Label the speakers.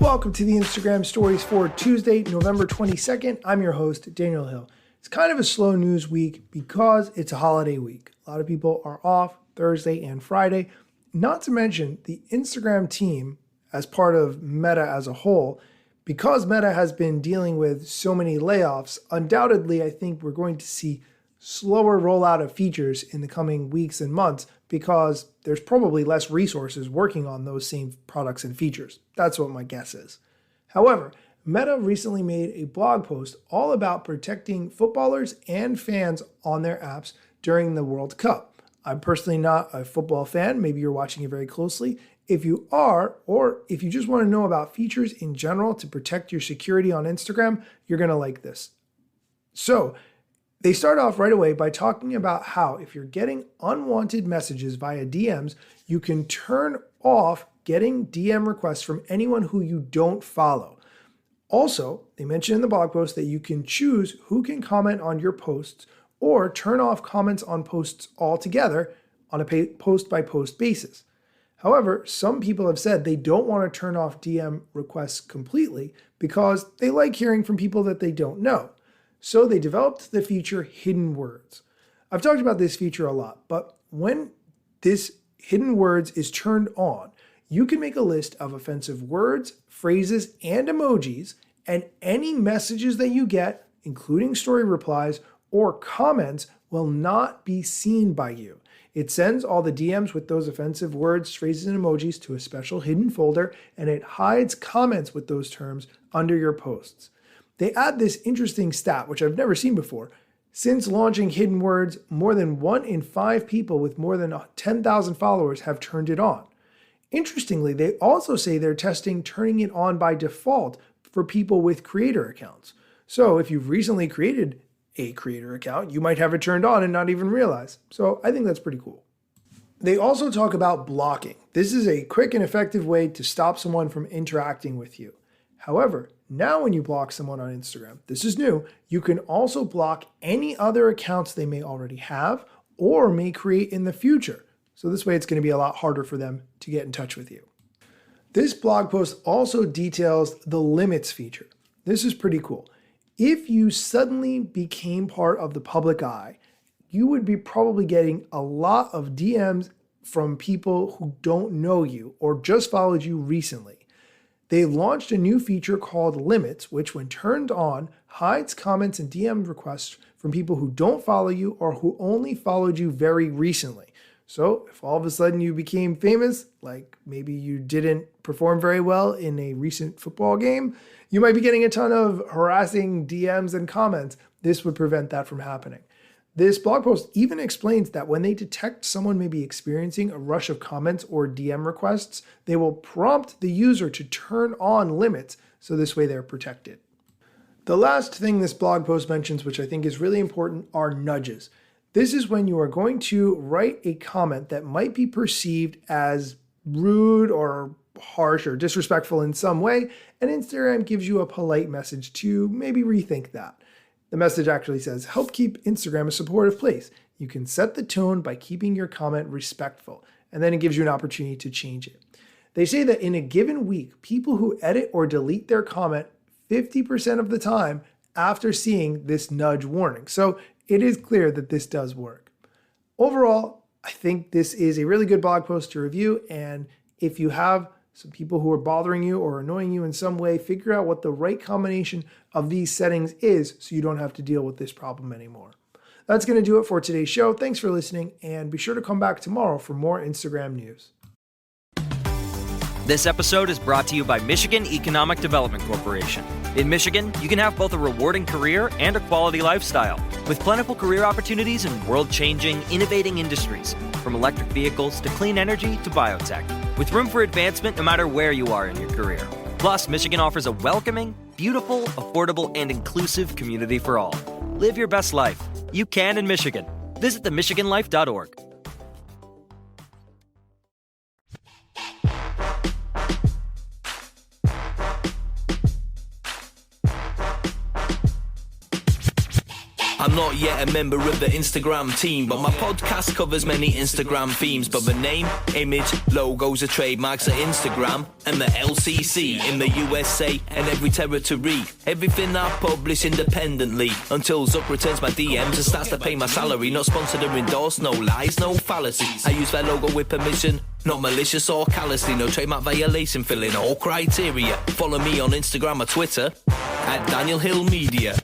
Speaker 1: Welcome to the Instagram stories for Tuesday, November 22nd. I'm your host, Daniel Hill. It's kind of a slow news week because it's a holiday week. A lot of people are off Thursday and Friday. Not to mention the Instagram team, as part of Meta as a whole, because Meta has been dealing with so many layoffs, undoubtedly I think we're going to see slower rollout of features in the coming weeks and months because there's probably less resources working on those same products and features. That's what my guess is. However, Meta recently made a blog post all about protecting footballers and fans on their apps during the World Cup. I'm personally not a football fan. Maybe you're watching it very closely. If you are, or if you just want to know about features in general to protect your security on Instagram, you're going to like this. So, they start off right away by talking about how if you're getting unwanted messages via DMs, you can turn off getting DM requests from anyone who you don't follow. Also, they mention in the blog post that you can choose who can comment on your posts or turn off comments on posts altogether on a post-by-post basis. However, some people have said they don't want to turn off DM requests completely because they like hearing from people that they don't know. So they developed the feature Hidden Words. I've talked about this feature a lot, but when this Hidden Words is turned on, you can make a list of offensive words, phrases, and emojis, and any messages that you get, including story replies or comments, will not be seen by you. It sends all the DMs with those offensive words, phrases, and emojis to a special hidden folder, and it hides comments with those terms under your posts. They add this interesting stat, which I've never seen before. Since launching Hidden Words, more than 1 in 5 people with more than 10,000 followers have turned it on. Interestingly, they also say they're testing turning it on by default for people with creator accounts. So if you've recently created a creator account, you might have it turned on and not even realize. So I think that's pretty cool. They also talk about blocking. This is a quick and effective way to stop someone from interacting with you. However, now when you block someone on Instagram, this is new, you can also block any other accounts they may already have or may create in the future. So this way it's going to be a lot harder for them to get in touch with you. This blog post also details the limits feature. This is pretty cool. If you suddenly became part of the public eye, you would be probably getting a lot of DMs from people who don't know you or just followed you recently. They launched a new feature called Limits, which when turned on, hides comments and DM requests from people who don't follow you or who only followed you very recently. So if all of a sudden you became famous, like maybe you didn't perform very well in a recent football game, you might be getting a ton of harassing DMs and comments. This would prevent that from happening. This blog post even explains that when they detect someone may be experiencing a rush of comments or DM requests, they will prompt the user to turn on limits, so this way they're protected. The last thing this blog post mentions, which I think is really important, are nudges. This is when you are going to write a comment that might be perceived as rude or harsh or disrespectful in some way, and Instagram gives you a polite message to maybe rethink that. The message actually says, help keep Instagram a supportive place. You can set the tone by keeping your comment respectful, and then it gives you an opportunity to change it. They say that in a given week, people who edit or delete their comment 50% of the time after seeing this nudge warning. So it is clear that this does work. Overall, I think this is a really good blog post to review, and if you have some people who are bothering you or annoying you in some way, figure out what the right combination of these settings is so you don't have to deal with this problem anymore. That's going to do it for today's show. Thanks for listening, and be sure to come back tomorrow for more Instagram news.
Speaker 2: This episode is brought to you by Michigan Economic Development Corporation. In Michigan, you can have both a rewarding career and a quality lifestyle, with plentiful career opportunities in world-changing, innovating industries, from electric vehicles to clean energy to biotech, with room for advancement no matter where you are in your career. Plus, Michigan offers a welcoming, beautiful, affordable, and inclusive community for all. Live your best life. You can in Michigan. Visit themichiganlife.org.
Speaker 3: I'm not yet a member of the Instagram team, but my podcast covers many Instagram themes. But the name, image, logos are trademarks of Instagram and the LCC in the USA and every territory. Everything I publish independently until Zuck returns my DMs and starts to pay my salary. Not sponsored or endorsed, no lies, no fallacies. I use their logo with permission, not malicious or callously. No trademark violation, filling all criteria. Follow me on Instagram or Twitter at Daniel Hill Media.